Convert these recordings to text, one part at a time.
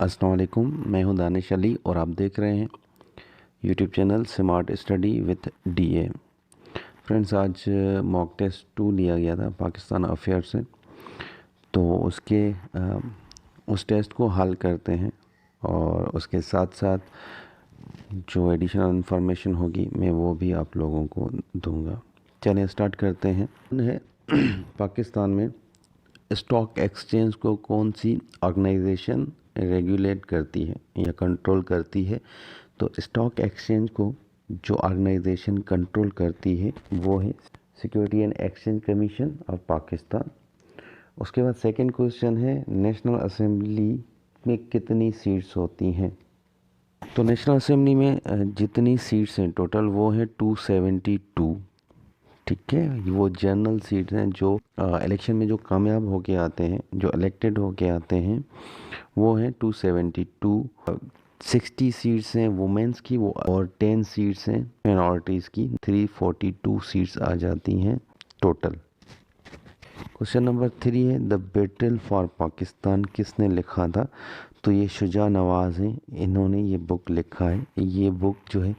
अस्सलाम वालेकुम, मैं हूं दानिश अली और आप देख रहे हैं YouTube channel smart study with DA. Friends, आज मॉक टेस्ट 2 लिया गया था पाकिस्तान अफेयर से, तो उस टेस्ट को हल करते हैं और उसके साथ साथ जो एडिशनल इन्फॉर्मेशन होगी मैं वो भी आप लोगों को दूंगा। चलिए स्टार्ट करते हैं। पाकिस्तान में स्टॉक एक्सचेंज को कौन सी ऑर्गेनाइजेशन रेगुलेट करती है या कंट्रोल करती है? तो स्टॉक एक्सचेंज को जो ऑर्गेनाइजेशन कंट्रोल करती है वो है security and exchange commission of Pakistan. उसके बाद सेकंड क्वेश्चन है, नेशनल असेंबली में कितनी सीट्स होती हैं? तो नेशनल असेंबली में जितनी सीट्स हैं टोटल वो है 272। ठीक है, वो जनरल सीट्स हैं जो इलेक्शन में जो कामयाब होके आते हैं, जो इलेक्टेड होके आते हैं वो हैं 272। 60 सीट्स हैं वुमेंस की वो और 10 सीट्स हैं मिनॉरिटीज़ की। 342 सीट्स आ जाती हैं टोटल। क्वेश्चन नंबर 3 है, द बैटल फॉर पाकिस्तान किसने लिखा था? तो ये शुजा नवाज़ हैं, इन्होंने ये बुक लिखा है। ये बुक जो है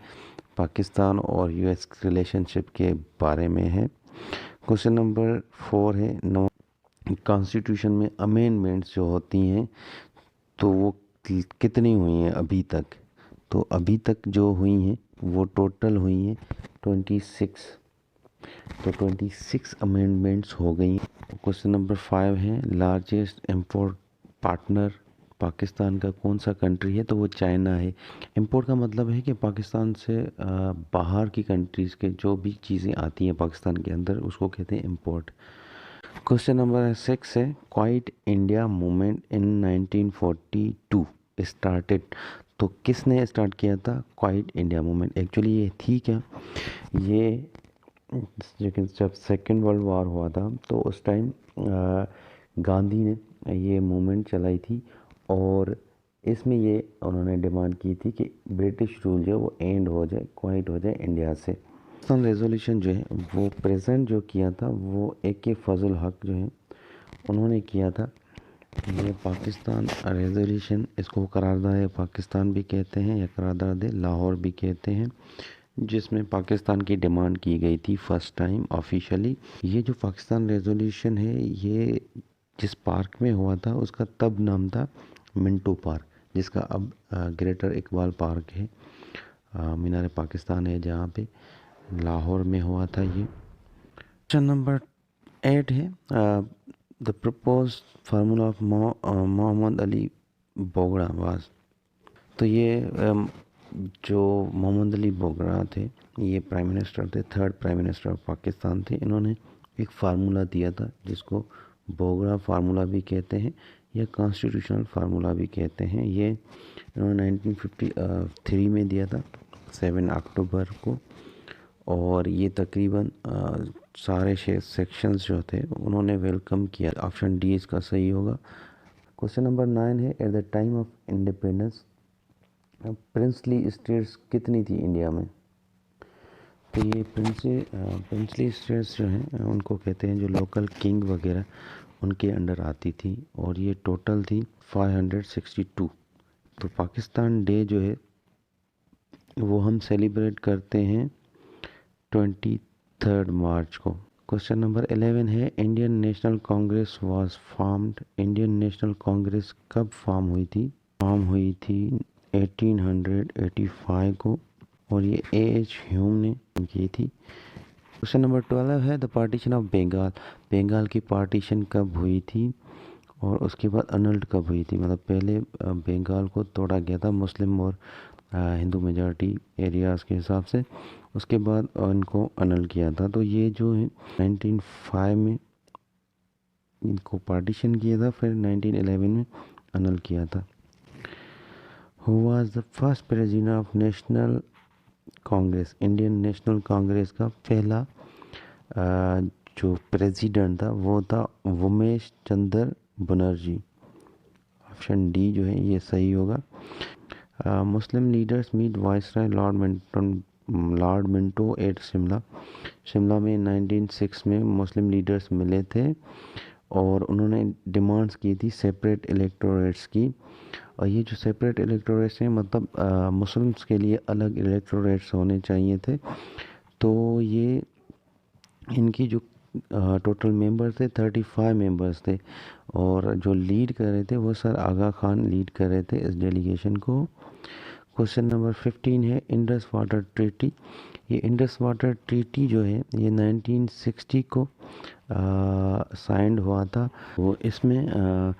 पाकिस्तान और यूएस रिलेशनशिप के बारे में है। क्वेश्चन नंबर 4 है, कॉन्स्टिट्यूशन में अमेंडमेंट्स जो होती हैं तो वो कितनी हुई हैं अभी तक? तो अभी तक जो हुई हैं वो टोटल हुई हैं 26। तो 26 अमेंडमेंट्स हो गई। क्वेश्चन नंबर 5 है, लार्जेस्ट इंपोर्ट पार्टनर पाकिस्तान का कौन सा कंट्री है? तो वो चाइना है। इंपोर्ट का मतलब है कि पाकिस्तान से बाहर की कंट्रीज़ के जो भी चीज़ें आती हैं पाकिस्तान के अंदर उसको कहते हैं इंपोर्ट। क्वेश्चन नंबर 6 है, quite India movement in 1942 started. तो किसने स्टार्ट किया था क्वाइट इंडिया मूवमेंट? एक्चुअली ये थी क्या, ये लेकिन जब सेकेंड वर्ल्ड वार हुआ था तो उस टाइम गांधी ने ये मूवमेंट चलाई थी और इसमें ये उन्होंने डिमांड की थी कि ब्रिटिश रूल जो है वो एंड हो जाए, क्वाइट हो जाए इंडिया से। पाकिस्तान रेजोल्यूशन जो है वो प्रेजेंट जो किया था वो AK फजल हक जो है उन्होंने किया था। ये पाकिस्तान रेजोल्यूशन, इसको करारदाद पाकिस्तान भी कहते हैं या करारदाद लाहौर भी कहते हैं, जिसमें पाकिस्तान की डिमांड की गई थी फर्स्ट टाइम ऑफिशियली। ये जो पाकिस्तान रेजोल्यूशन है ये जिस पार्क में हुआ था उसका तब नाम था मिंटो पार्क, जिसका अब ग्रेटर इकबाल पार्क है। मीनार पाकिस्तान है जहाँ पे लाहौर में हुआ था ये। क्वेश्चन नंबर 8 है, the propose formula of Mohammad Ali Bogra was. तो ये जो मोहम्मद अली बोगरा थे ये प्राइम मिनिस्टर थे, third prime minister of Pakistan थे। इन्होंने एक फार्मूला दिया था जिसको बोगरा फार्मूला भी कहते हैं या कॉन्स्टिट्यूशनल फार्मूला भी कहते हैं। ये इन्होंने 1953 में दिया था 7 अक्टूबर को, और ये तकरीबन सारे सेक्शंस जो थे उन्होंने वेलकम किया। ऑप्शन डी इसका सही होगा। क्वेश्चन नंबर 9 है, at the time of independence princely states कितनी थी इंडिया में? तो ये प्रिंसली स्टेट्स जो हैं उनको कहते हैं जो लोकल किंग वगैरह उनके अंडर आती थी, और ये टोटल थी 562। तो पाकिस्तान डे जो है वो हम सेलिब्रेट करते हैं 23 मार्च को। क्वेश्चन नंबर 11 है, Indian national Congress was formed. Indian national Congress कब फॉर्म हुई थी? फॉर्म हुई थी 1885 को, और ये AH ह्यूम ने की थी। क्वेश्चन नंबर 12 है, the partition of Bengal. Bengal की पार्टीशन कब हुई थी और उसके बाद अनल्ट कब हुई थी? मतलब पहले बंगाल को तोड़ा गया था मुस्लिम और हिंदू मेजॉरिटी एरियाज़ के हिसाब से, उसके बाद इनको अनल किया था। तो ये जो है 1905 में इनको पार्टीशन किया था, फिर 1911 में अनल किया था। Who was the first president of national congress? Indian national congress का पहला जो प्रेसिडेंट था वो था उमेश चंद्र बनर्जी। ऑप्शन डी जो है ये सही होगा। Muslim leaders meet viceroy lord Minto at Shimla. Shimla में 1906 में मुस्लिम लीडर्स मिले थे और उन्होंने डिमांड्स की थी सेपरेट इलेक्टोरेट्स की, और ये जो सेपरेट इलेक्टोरेट्स हैं मतलब मुस्लिम्स के लिए अलग इलेक्टोरेट्स होने चाहिए थे। तो ये इनकी जो टोटल मेंबर थे 35 मेंबर्स थे, और जो लीड कर रहे थे वो सर आगा खान लीड कर रहे थे इस डेलीगेशन को। क्वेश्चन नंबर 15 है इंडस वाटर ट्रीटी। ये इंडस वाटर ट्रीटी जो है ये 1960 को साइंड हुआ था। वो इसमें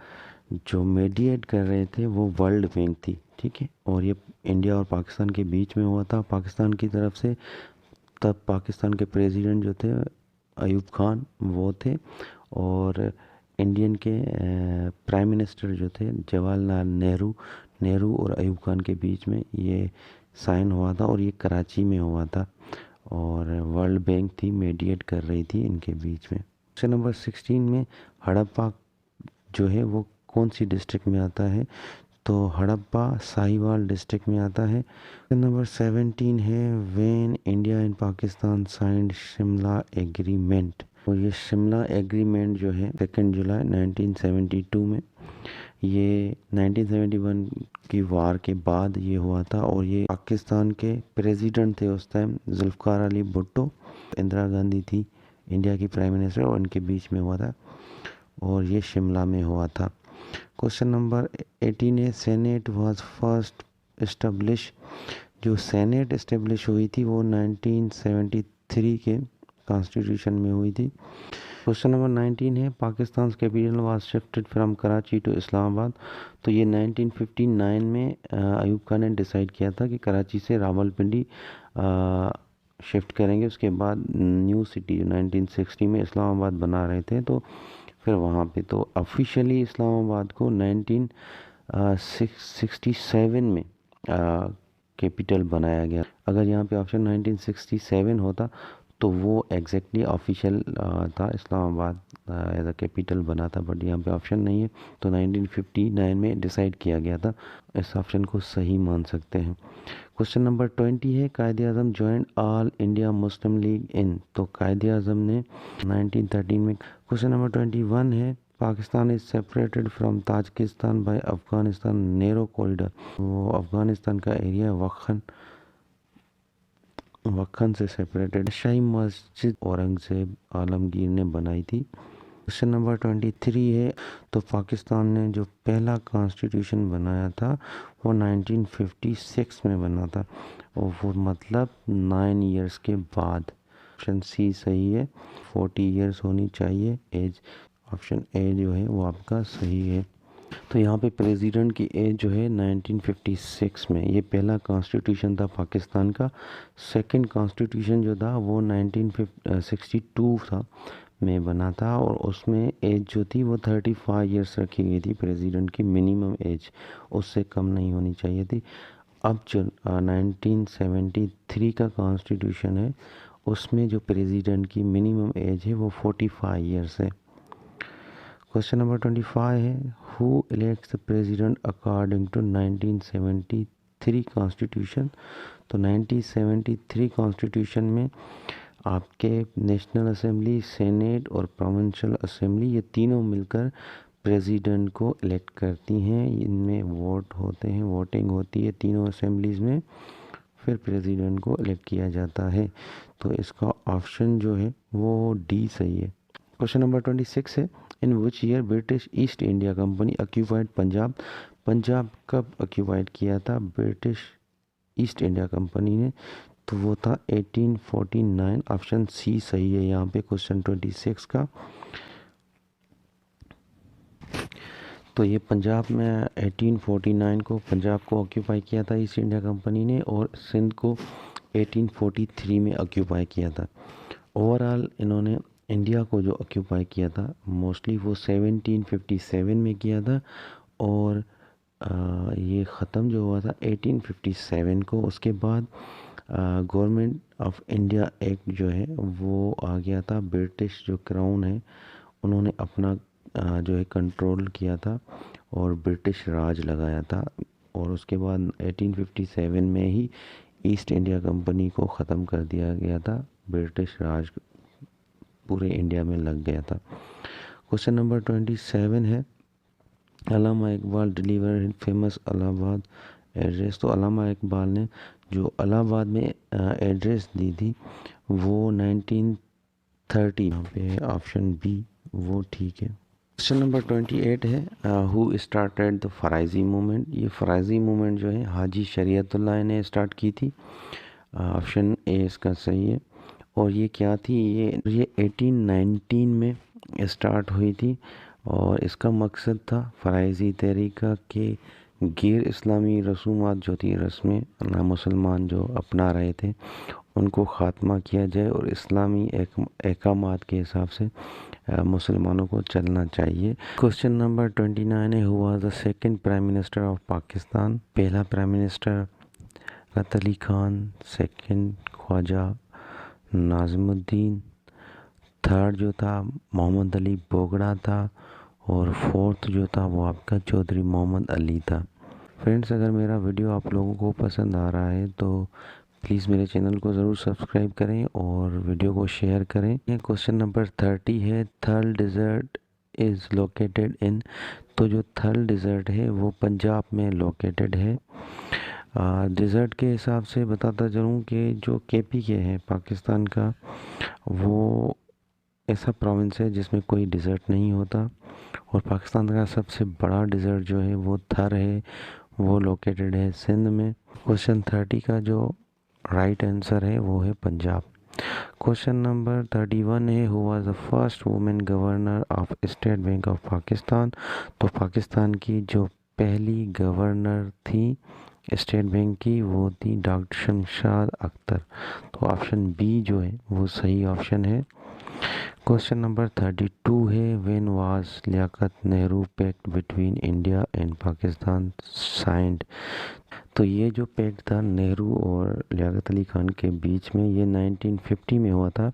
जो मीडिएट कर रहे थे वो वर्ल्ड बैंक थी, ठीक है, और ये इंडिया और पाकिस्तान के बीच में हुआ था। पाकिस्तान की तरफ से तब पाकिस्तान के प्रेसिडेंट जो थे अयूब खान वो थे, और इंडियन के प्राइम मिनिस्टर जो थे जवाहरलाल नेहरू और अयूब खान के बीच में ये साइन हुआ था, और ये कराची में हुआ था, और वर्ल्ड बैंक थी मीडिएट कर रही थी इनके बीच में। क्वेश्चन नंबर 16 में हड़प्पा जो है वो कौन सी डिस्ट्रिक्ट में आता है? तो हड़प्पा साहिवाल डिस्ट्रिक्ट में आता है। क्वेश्चन नंबर 17 है when India and Pakistan signed Shimla agreement. और ये शिमला एग्रीमेंट जो है 2 जुलाई 1972 में, ये 1971 की वार के बाद ये हुआ था, और ये पाकिस्तान के प्रेसिडेंट थे उस टाइम जुल्फ़िकार अली भुट्टो, इंदिरा गांधी थी इंडिया की प्राइम मिनिस्टर, और इनके बीच में हुआ था, और ये शिमला में हुआ था। क्वेश्चन नंबर 18 है सेनेट वाज फर्स्ट इस्टब्लिश। जो सेनेट इस्टेब्लिश हुई थी वो 1973 के कॉन्स्टिट्यूशन में हुई थी। क्वेश्चन नंबर 19 है Pakistan capital was shifted from Karachi to Islamabad. तो ये 1959 में अयूब खान ने डिसाइड किया था कि कराची से रावलपिंडी शिफ्ट करेंगे। उसके बाद न्यू सिटी जो 1960 में इस्लामाबाद बना रहे थे, तो फिर वहाँ पे तो ऑफिशियली इस्लामाबाद को 1967 में कैपिटल बनाया गया। अगर यहाँ पे ऑप्शन 1967 होता तो वो एग्जैक्टली ऑफिशियल था, इस्लामाबाद एज अ कैपिटल बना था, बट यहाँ पे ऑप्शन नहीं है, तो 1959 में डिसाइड किया गया था। इस ऑप्शन को सही मान सकते हैं। क्वेश्चन नंबर 20 है Quaid-e Azam join all India Muslim League in. तो कायदे आज़म ने 1913 में। क्वेश्चन नंबर 21 है Pakistan is separated from Tajikistan by Afghanistan narrow corridor. वो अफगानिस्तान का एरिया वक्खन से सेपरेटेड। शाही मस्जिद औरंगज़ेब आलमगीर ने बनाई थी। क्वेश्चन नंबर 23 है तो पाकिस्तान ने जो पहला कॉन्स्टिट्यूशन बनाया था वो 1956 में बना था, और वो मतलब 9 इयर्स के बाद। ऑप्शन सी सही है, 40 इयर्स होनी चाहिए एज। ऑप्शन ए जो है वो आपका सही है। तो यहाँ पे प्रेसिडेंट की एज जो है 1956 में, ये पहला कॉन्स्टिट्यूशन था पाकिस्तान का। सेकंड कॉन्स्टिट्यूशन जो था वो 1962 था में बना था, और उसमें एज जो थी वो 35 इयर्स रखी गई थी प्रेसिडेंट की मिनिमम एज, उससे कम नहीं होनी चाहिए थी। अब जो 1973 का कॉन्स्टिट्यूशन है उसमें जो प्रेसिडेंट की मिनिमम एज है वो 45 इयर्स है। क्वेश्चन नंबर 25 है who elects the president according to 1973 constitution. तो 1973 कॉन्स्टिट्यूशन में आपके नेशनल असेंबली, सेनेट और प्रोविंशियल असेंबली ये तीनों मिलकर प्रेसिडेंट को इलेक्ट करती हैं। इनमें वोट होते हैं, वोटिंग होती है तीनों असेंबलीज में, फिर प्रेसिडेंट को इलेक्ट किया जाता है। तो इसका ऑप्शन जो है वो डी सही है। क्वेश्चन नंबर 26 है in which year British East India company occupied Punjab. Punjab कब ऑक्यूपाइड किया था ब्रिटिश ईस्ट इंडिया कंपनी ने? तो वो था 1849। ऑप्शन सी सही है यहाँ पे क्वेश्चन 26 का। तो ये पंजाब में 1849 को पंजाब को ऑक्यूपाई किया था ईस्ट इंडिया कंपनी ने, और सिंध को 1843 में ऑक्यूपाई किया था। ओवरऑल इन्होंने इंडिया को जो ऑक्यूपाई किया था मोस्टली वो 1757 में किया था, और ये ख़त्म जो हुआ था 1857 को। उसके बाद गवर्नमेंट ऑफ इंडिया एक्ट जो है वो आ गया था। ब्रिटिश जो क्राउन है उन्होंने अपना जो है कंट्रोल किया था और ब्रिटिश राज लगाया था, और उसके बाद 1857 में ही ईस्ट इंडिया कंपनी को ख़त्म कर दिया गया था। ब्रिटिश राज पूरे इंडिया में लग गया था। क्वेश्चन नंबर 27 है Allama Iqbal deliver famous Allahabad address. तो अल्लामा इकबाल ने जो इलाहाबाद में एड्रेस दी थी वो 1930। यहाँ पे ऑप्शन बी वो ठीक है। क्वेश्चन नंबर 28 है who started the Faraizi movement. ये फराइजी मूवमेंट जो है हाजी शरीयतुल्लाह ने स्टार्ट की थी। ऑप्शन ए इसका सही है। और ये क्या थी, ये 1819 में स्टार्ट हुई थी और इसका मकसद था फराइज़ी तरीक़ा के गैर इस्लामी रसूमात जो थी, रस्में नामुसलमान जो अपना रहे थे उनको ख़ात्मा किया जाए और इस्लामी अहकामात के हिसाब से मुसलमानों को चलना चाहिए। क्वेश्चन नंबर 29 है who was the second prime minister of Pakistan. पहला प्राइम मिनिस्टर रत अली खान, सेकंड ख्वाजा नाज़िमुद्दीन, थर्ड जो था मोहम्मद अली बोगड़ा था और फोर्थ जो था वो आपका चौधरी मोहम्मद अली था। फ्रेंड्स, अगर मेरा वीडियो आप लोगों को पसंद आ रहा है तो प्लीज़ मेरे चैनल को ज़रूर सब्सक्राइब करें और वीडियो को शेयर करें। क्वेश्चन नंबर 30 है थल डिज़र्ट इज़ लोकेटेड इन। तो जो थल डिज़र्ट है वो पंजाब में लोकेटेड है। डिज़र्ट के हिसाब से बताता चलूँ कि जो KPK है पाकिस्तान का, वो ऐसा प्रोविंस है जिसमें कोई डिज़र्ट नहीं होता। और पाकिस्तान का सबसे बड़ा डिज़र्ट जो है वो थर है, वो लोकेटेड है सिंध में। क्वेश्चन 30 का जो राइट आंसर है वो है पंजाब। क्वेश्चन नंबर 31 है who was the first women governor of state bank of Pakistan. तो पाकिस्तान की जो पहली गवर्नर थी स्टेट बैंक की वो थी डॉक्टर शमशाद अख्तर। तो ऑप्शन बी जो है वो सही ऑप्शन है। क्वेश्चन नंबर 32 है when was Liaquat Nehru pact between India and Pakistan signed. तो ये जो पैक्ट था नेहरू और लियाकत अली खान के बीच में, ये 1950 में हुआ था।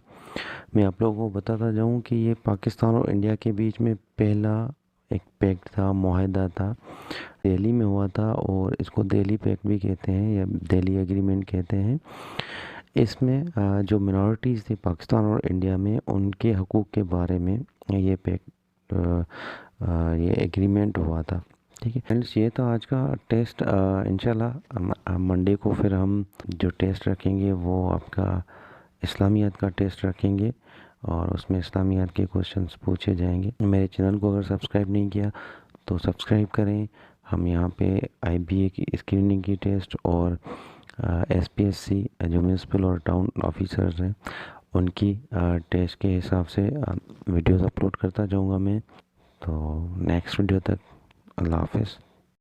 मैं आप लोगों को बताता जाऊँ कि ये पाकिस्तान और इंडिया के बीच में पहला एक पैक्ट था, मुआहदा था, दिल्ली में हुआ था और इसको दिल्ली पैक्ट भी कहते हैं या दिल्ली एग्रीमेंट कहते हैं। इसमें जो मिनॉरिटीज़ थी पाकिस्तान और इंडिया में, उनके हकूक़ के बारे में ये पैक्ट ये एग्रीमेंट हुआ था। ठीक है फ्रेंड्स, ये था आज का टेस्ट। इंशाल्लाह मंडे को फिर हम जो टेस्ट रखेंगे वो आपका इस्लामियात का टेस्ट रखेंगे और उसमें इस्लामियात के क्वेश्चंस पूछे जाएंगे। मेरे चैनल को अगर सब्सक्राइब नहीं किया तो सब्सक्राइब करें। हम यहाँ पे IBA की स्क्रीनिंग की टेस्ट और SPSC जो म्यूनसिपल और टाउन ऑफिसर्स हैं उनकी टेस्ट के हिसाब से वीडियोस अपलोड करता जाऊँगा मैं। तो नेक्स्ट वीडियो तक अल्लाह हाफ़िज़।